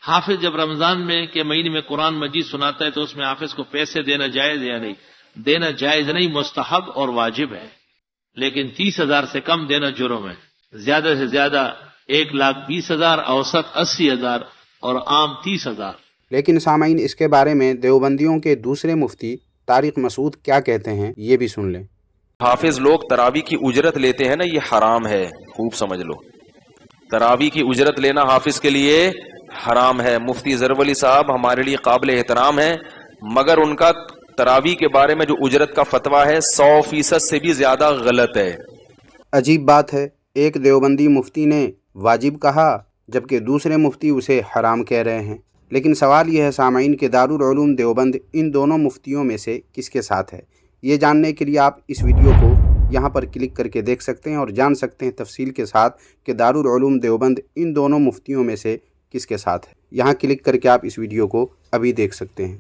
حافظ جب رمضان میں کے مہینے میں قرآن مجید سناتا ہے تو اس میں حافظ کو پیسے دینا جائز یا نہیں؟ دینا جائز نہیں، مستحب اور واجب ہے، لیکن 30,000 سے کم دینا جرم ہے۔ زیادہ سے زیادہ 1,20,000، اوسط 80,000 اور عام 30,000۔ لیکن سامعین، اس کے بارے میں دیوبندیوں کے دوسرے مفتی طارق مسعود کیا کہتے ہیں، یہ بھی سن لیں۔ حافظ لوگ تراویح کی اجرت لیتے ہیں نا، یہ حرام ہے، خوب سمجھ لو۔ تراویح کی اجرت لینا حافظ کے لیے حرام ہے۔ مفتی ظفر علی صاحب ہمارے لیے قابل احترام ہیں، مگر ان کا تراویح کے بارے میں جو اجرت کا فتویٰ ہے 100% سے بھی زیادہ غلط ہے۔ عجیب بات ہے، ایک دیوبندی مفتی نے واجب کہا جبکہ دوسرے مفتی اسے حرام کہہ رہے ہیں۔ لیکن سوال یہ ہے سامعین کہ دارالعلوم دیوبند ان دونوں مفتیوں میں سے کس کے ساتھ ہے؟ یہ جاننے کے لیے آپ اس ویڈیو کو یہاں پر کلک کر کے دیکھ سکتے ہیں اور جان سکتے ہیں تفصیل کے ساتھ کہ دارالعلوم دیوبند ان دونوں مفتیوں میں سے کس کے ساتھ ہے۔ یہاں کلک کر کے آپ اس ویڈیو کو ابھی دیکھ سکتے ہیں۔